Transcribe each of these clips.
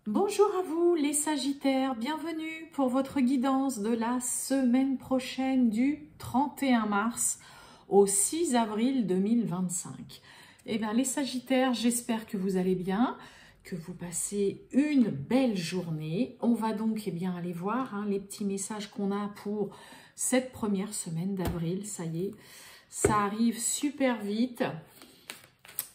Bonjour à vous les Sagittaires, bienvenue pour votre guidance de la semaine prochaine du 31 mars au 6 avril 2025. Eh bien les Sagittaires, j'espère que vous allez bien, que vous passez une belle journée. On va donc aller voir les petits messages qu'on a pour cette première semaine d'avril. Ça y est, ça arrive super vite.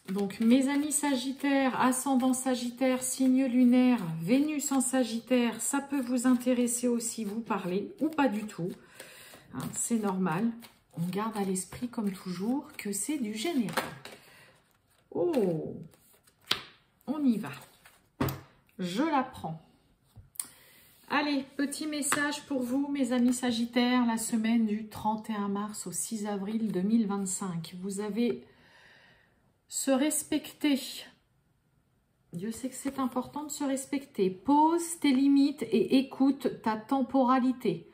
Donc, mes amis Sagittaires, ascendant Sagittaire, signe lunaire, Vénus en Sagittaire, ça peut vous intéresser aussi, vous parler, ou pas du tout. Hein, c'est normal. On garde à l'esprit, comme toujours, que c'est du général. Oh, on y va. Je la prends. Allez, petit message pour vous, mes amis Sagittaires, la semaine du 31 mars au 6 avril 2025. Vous avez... se respecter. Dieu sait que c'est important de se respecter. Pose tes limites et écoute ta temporalité.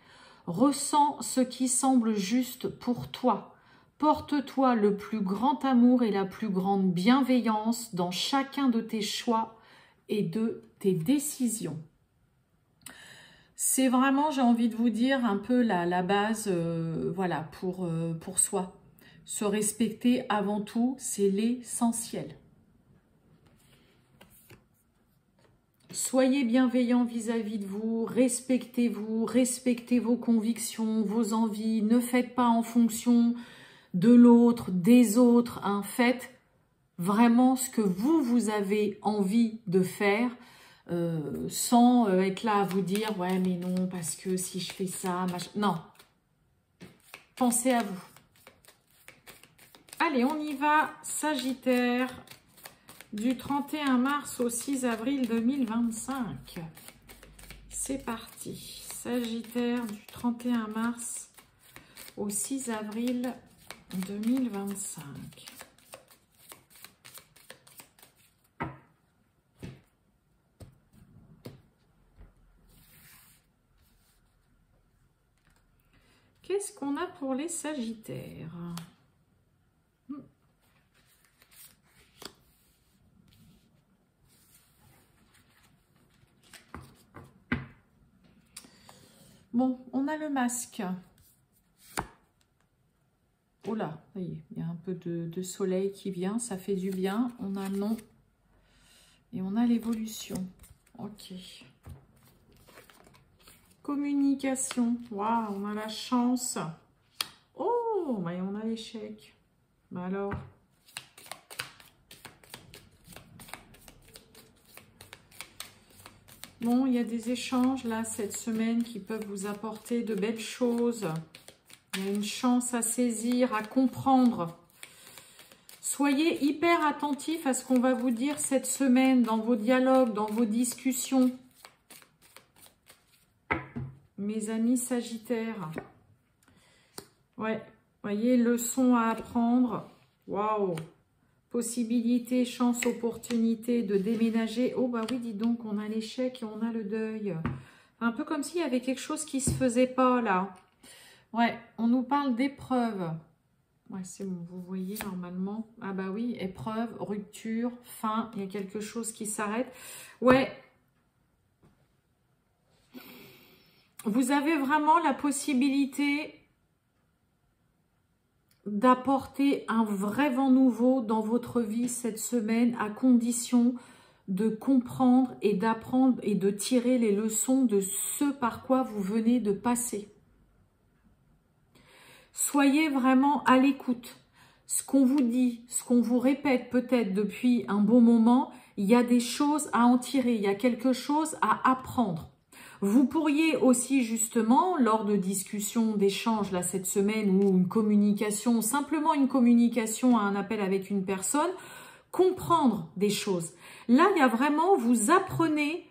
Ressens ce qui semble juste pour toi. Porte-toi le plus grand amour et la plus grande bienveillance dans chacun de tes choix et de tes décisions. C'est vraiment, j'ai envie de vous dire, un peu la base voilà, pour soi. Se respecter avant tout, c'est l'essentiel. Soyez bienveillants vis-à-vis de vous, respectez vos convictions, vos envies. Ne faites pas en fonction de l'autre, des autres. Hein. Faites vraiment ce que vous avez envie de faire sans être là à vous dire « ouais mais non, parce que si je fais ça... » Non, pensez à vous. Allez, on y va, Sagittaire, du 31 mars au 6 avril 2025. C'est parti. Sagittaire, du 31 mars au 6 avril 2025. Qu'est-ce qu'on a pour les Sagittaires ? Bon, on a le masque. Oh là, ça y est, il y a un peu de soleil qui vient, ça fait du bien. On a non et on a l'évolution. Ok. Communication. Waouh, on a la chance. Oh, bah, on a l'échec. Bah alors. Bon, il y a des échanges là cette semaine qui peuvent vous apporter de belles choses. Il y a une chance à saisir, à comprendre. Soyez hyper attentifs à ce qu'on va vous dire cette semaine dans vos dialogues, dans vos discussions. Mes amis Sagittaires. Ouais, voyez, leçon à apprendre. Waouh! Possibilité, chance, opportunité de déménager. Oh bah oui, dis donc, on a l'échec et on a le deuil. Un peu comme s'il y avait quelque chose qui ne se faisait pas là. Ouais, on nous parle d'épreuve. Ouais, c'est bon, vous voyez normalement. Ah bah oui, épreuve, rupture, fin, il y a quelque chose qui s'arrête. Ouais. Vous avez vraiment la possibilité d'apporter un vrai vent nouveau dans votre vie cette semaine, à condition de comprendre et d'apprendre et de tirer les leçons de ce par quoi vous venez de passer. Soyez vraiment à l'écoute. Ce qu'on vous dit, ce qu'on vous répète peut-être depuis un bon moment, il y a des choses à en tirer, il y a quelque chose à apprendre. Vous pourriez aussi justement, lors de discussions, d'échanges là cette semaine ou une communication, simplement une communication à un appel avec une personne, comprendre des choses. Là, il y a vraiment, vous apprenez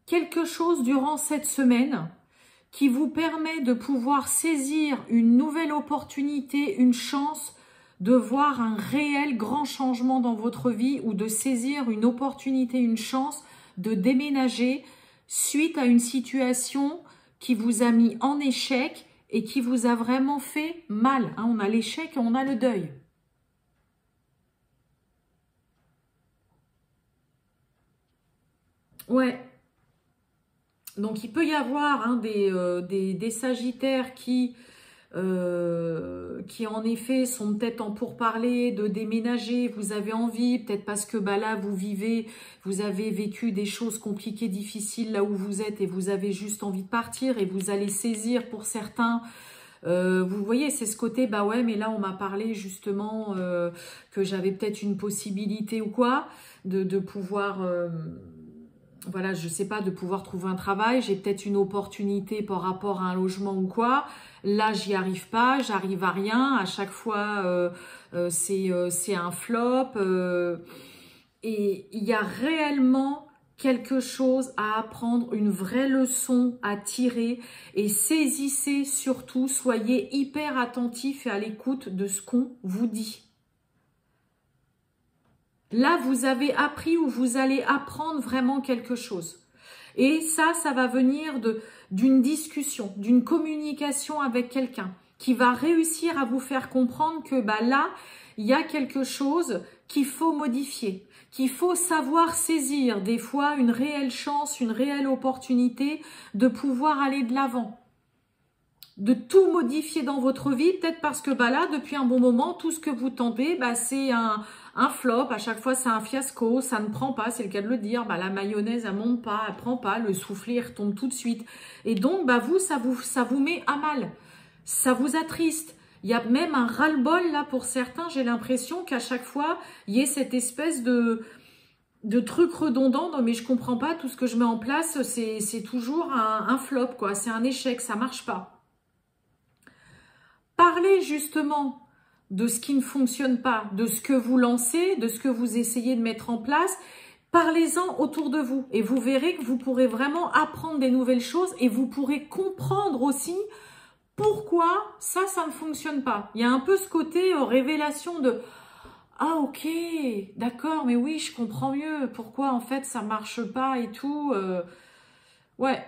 quelque chose durant cette semaine qui vous permet de pouvoir saisir une nouvelle opportunité, une chance de voir un réel grand changement dans votre vie ou de saisir une opportunité, une chance de déménager suite à une situation qui vous a mis en échec et qui vous a vraiment fait mal. Hein, on a l'échec et on a le deuil. Ouais. Donc, il peut y avoir hein, des Sagittaires qui en effet sont peut-être en pourparlers de déménager, vous avez envie, peut-être parce que bah, là vous avez vécu des choses compliquées, difficiles là où vous êtes et vous avez juste envie de partir et vous allez saisir pour certains. Vous voyez, c'est ce côté, bah ouais, mais là on m'a parlé justement que j'avais peut-être une possibilité ou quoi, de pouvoir... voilà, je sais pas, de pouvoir trouver un travail, j'ai peut-être une opportunité par rapport à un logement ou quoi. Là, j'y arrive pas, j'arrive à rien. À chaque fois, c'est un flop. Et il y a réellement quelque chose à apprendre, une vraie leçon à tirer. Et saisissez surtout, soyez hyper attentifs et à l'écoute de ce qu'on vous dit. Là, vous avez appris ou vous allez apprendre vraiment quelque chose. Et ça va venir d'une discussion, d'une communication avec quelqu'un qui va réussir à vous faire comprendre que bah, là, il y a quelque chose qu'il faut modifier, qu'il faut savoir saisir. Des fois, une réelle chance, une réelle opportunité de pouvoir aller de l'avant. De tout modifier dans votre vie, peut-être parce que bah là, depuis un bon moment, tout ce que vous tentez, bah, c'est un flop, à chaque fois c'est un fiasco, ça ne prend pas, c'est le cas de le dire, bah, la mayonnaise elle monte pas, elle prend pas, le soufflé il retombe tout de suite. Et donc bah, ça vous met à mal, ça vous attriste. Il y a même un ras-le-bol là pour certains, j'ai l'impression qu'à chaque fois, il y ait cette espèce de truc redondant, non mais je comprends pas, tout ce que je mets en place, c'est toujours un flop, quoi, c'est un échec, ça marche pas. Parlez justement de ce qui ne fonctionne pas, de ce que vous lancez, de ce que vous essayez de mettre en place. Parlez-en autour de vous et vous verrez que vous pourrez vraiment apprendre des nouvelles choses et vous pourrez comprendre aussi pourquoi ça ne fonctionne pas. Il y a un peu ce côté révélation de « Ah ok, d'accord, mais oui, je comprends mieux pourquoi en fait ça marche pas et tout. » Ouais,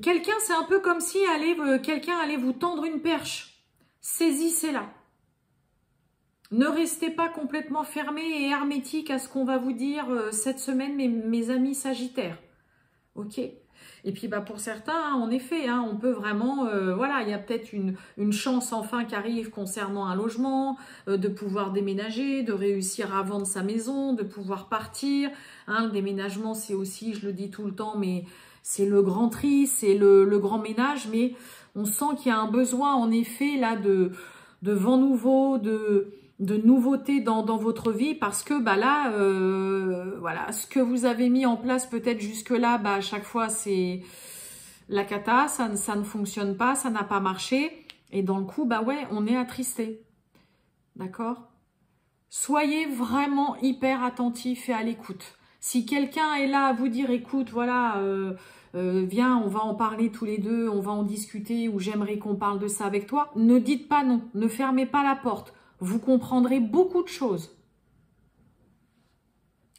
quelqu'un, c'est un peu comme si quelqu'un allait vous tendre une perche. Saisissez-la. Ne restez pas complètement fermé et hermétique à ce qu'on va vous dire cette semaine, mes amis Sagittaires. Ok. Et puis bah, pour certains, hein, en effet, hein, on peut vraiment, voilà, il y a peut-être une chance enfin qui arrive concernant un logement, de pouvoir déménager, de réussir à vendre sa maison, de pouvoir partir. Hein, le déménagement, c'est aussi, je le dis tout le temps, mais c'est le grand tri, c'est le grand ménage, mais on sent qu'il y a un besoin en effet là de vent nouveau, de nouveautés dans votre vie parce que bah là, voilà, ce que vous avez mis en place peut-être jusque-là, bah, à chaque fois c'est la cata, ça ne fonctionne pas, ça n'a pas marché et dans le coup, bah ouais, on est attristé. D'accord? Soyez vraiment hyper attentif et à l'écoute. Si quelqu'un est là à vous dire, écoute, voilà, viens, on va en parler tous les deux, on va en discuter, ou j'aimerais qu'on parle de ça avec toi, ne dites pas non, ne fermez pas la porte. Vous comprendrez beaucoup de choses.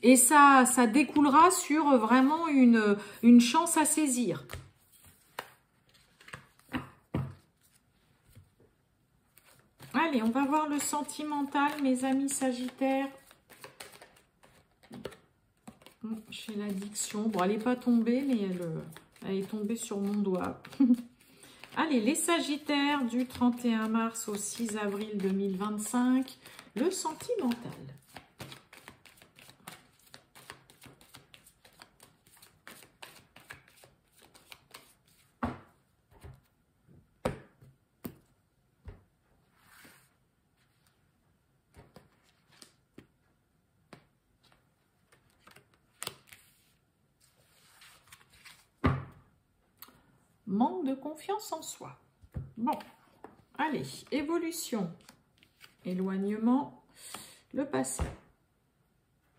Et ça découlera sur vraiment une chance à saisir. Allez, on va voir le sentimental, mes amis Sagittaires. J'ai l'addiction. Bon, elle n'est pas tombée, mais elle est tombée sur mon doigt. Allez, les Sagittaires du 31 mars au 6 avril 2025. Le sentimental. Manque de confiance en soi. Bon, allez, évolution, éloignement, le passé.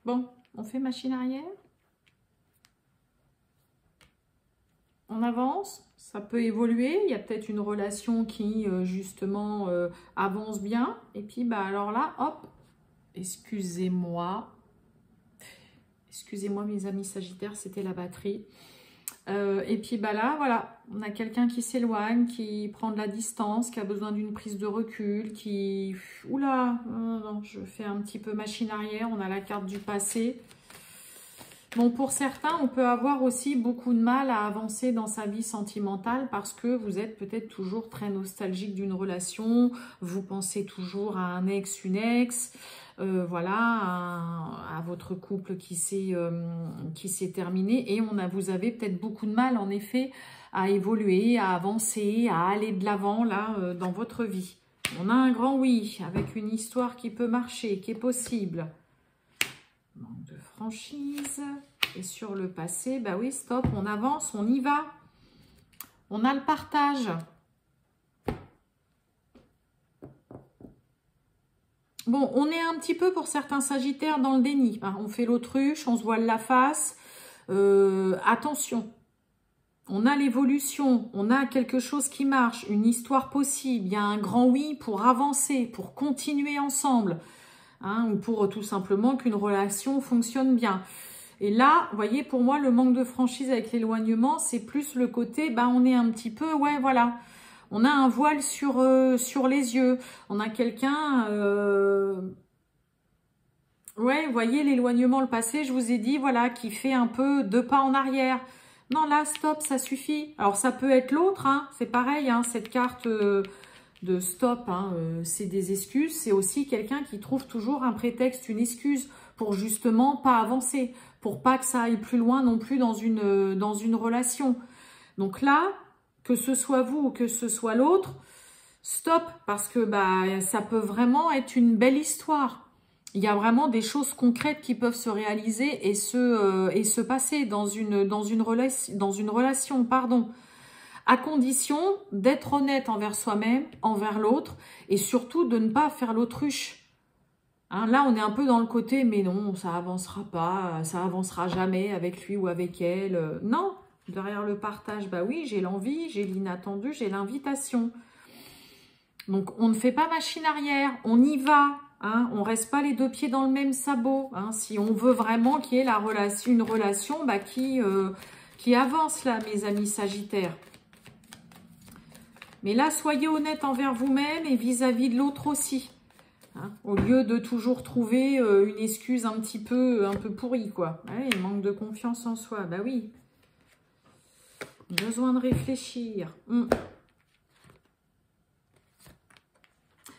Bon, on fait machine arrière. On avance, ça peut évoluer. Il y a peut-être une relation qui, justement, avance bien. Et puis, bah alors là, hop, excusez-moi. Excusez-moi, mes amis Sagittaires, c'était la batterie. Et puis bah là, voilà, on a quelqu'un qui s'éloigne, qui prend de la distance, qui a besoin d'une prise de recul, qui... Oula, non, je fais un petit peu machine arrière, on a la carte du passé. Bon, pour certains, on peut avoir aussi beaucoup de mal à avancer dans sa vie sentimentale parce que vous êtes peut-être toujours très nostalgique d'une relation, vous pensez toujours à un ex, une ex, voilà, à votre couple qui s'est terminé et vous avez peut-être beaucoup de mal en effet à évoluer, à avancer, à aller de l'avant là dans votre vie. On a un grand oui avec une histoire qui peut marcher, qui est possible. Manque de franchise. Et sur le passé, bah oui, stop, on avance, on y va. On a le partage. Bon, on est un petit peu pour certains sagittaires dans le déni. On fait l'autruche, on se voile la face. Attention, on a l'évolution, on a quelque chose qui marche, une histoire possible. Il y a un grand oui pour avancer, pour continuer ensemble. Ou pour tout simplement qu'une relation fonctionne bien. Et là, vous voyez, pour moi, le manque de franchise avec l'éloignement, c'est plus le côté, on est un petit peu, ouais, voilà. On a un voile sur les yeux. On a quelqu'un, ouais, vous voyez, l'éloignement, le passé, je vous ai dit, voilà, qui fait un peu 2 pas en arrière. Non, là, stop, ça suffit. Alors, ça peut être l'autre, c'est pareil, cette carte de stop, c'est des excuses. C'est aussi quelqu'un qui trouve toujours un prétexte, une excuse pour justement pas avancer, pour pas que ça aille plus loin non plus dans une relation. Donc là, que ce soit vous ou que ce soit l'autre, stop, parce que ça peut vraiment être une belle histoire. Il y a vraiment des choses concrètes qui peuvent se réaliser et se passer dans une relation, pardon. À condition d'être honnête envers soi-même, envers l'autre, et surtout de ne pas faire l'autruche. Là, on est un peu dans le côté, mais non, ça avancera pas, ça avancera jamais avec lui ou avec elle. Non, derrière le partage, oui, j'ai l'envie, j'ai l'inattendu, j'ai l'invitation. Donc, on ne fait pas machine arrière, on y va. On reste pas les 2 pieds dans le même sabot. Si on veut vraiment qu'il y ait une relation qui avance là, mes amis sagittaires. Mais là, soyez honnête envers vous-même et vis-à-vis de l'autre aussi. Au lieu de toujours trouver une excuse un peu pourrie, quoi. Ouais, il manque de confiance en soi. Oui. Besoin de réfléchir.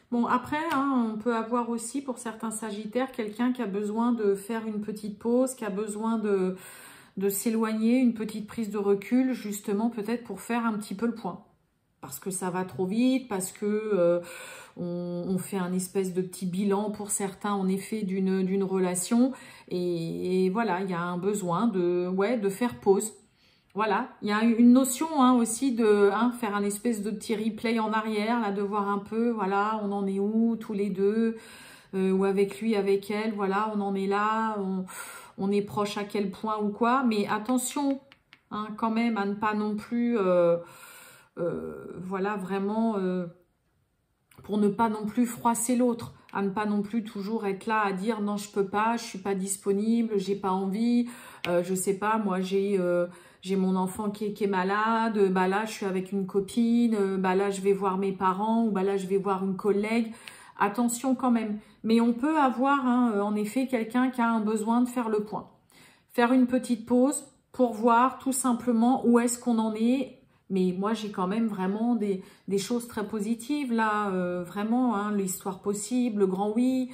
Bon, après, on peut avoir aussi, pour certains sagittaires, quelqu'un qui a besoin de faire une petite pause, qui a besoin de s'éloigner, une petite prise de recul, justement, peut-être pour faire un petit peu le point. Parce que ça va trop vite, parce que on fait un espèce de petit bilan pour certains, en effet, d'une relation. Et voilà, il y a un besoin de faire pause. Voilà, il y a une notion aussi de faire un espèce de petit replay en arrière, là, de voir un peu, voilà, on en est où, tous les deux, ou avec lui, avec elle, voilà, on en est là, on est proche à quel point ou quoi. Mais attention, quand même, à ne pas non plus... voilà, vraiment, pour ne pas non plus froisser l'autre, à ne pas non plus toujours être là à dire non, je peux pas, je suis pas disponible, j'ai pas envie, je sais pas, moi j'ai mon enfant qui est malade, là je suis avec une copine, là je vais voir mes parents, ou là je vais voir une collègue. Attention quand même. Mais on peut avoir en effet quelqu'un qui a un besoin de faire le point. Faire une petite pause pour voir tout simplement où est-ce qu'on en est. Mais moi, j'ai quand même vraiment des choses très positives, là, vraiment, l'histoire possible, le grand oui,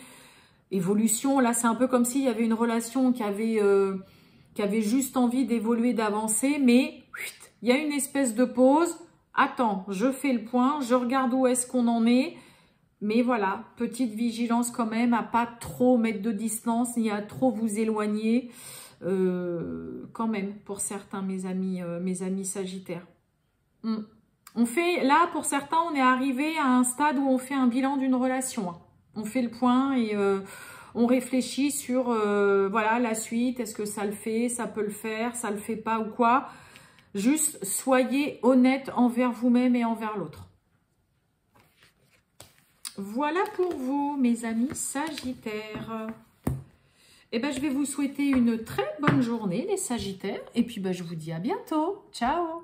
évolution. Là, c'est un peu comme s'il y avait une relation qui avait juste envie d'évoluer, d'avancer, mais il y a une espèce de pause. Attends, je fais le point, je regarde où est-ce qu'on en est. Mais voilà, petite vigilance quand même, à pas trop mettre de distance, ni à trop vous éloigner, quand même, pour certains, mes amis sagittaires. On fait, là, pour certains, on est arrivé à un stade où on fait un bilan d'une relation. On fait le point et on réfléchit sur, voilà, la suite. Est-ce que ça le fait, ça peut le faire, ça le fait pas ou quoi? Juste, soyez honnête envers vous-même et envers l'autre. Voilà pour vous, mes amis sagittaires. Eh ben, je vais vous souhaiter une très bonne journée, les sagittaires. Et puis, je vous dis à bientôt. Ciao!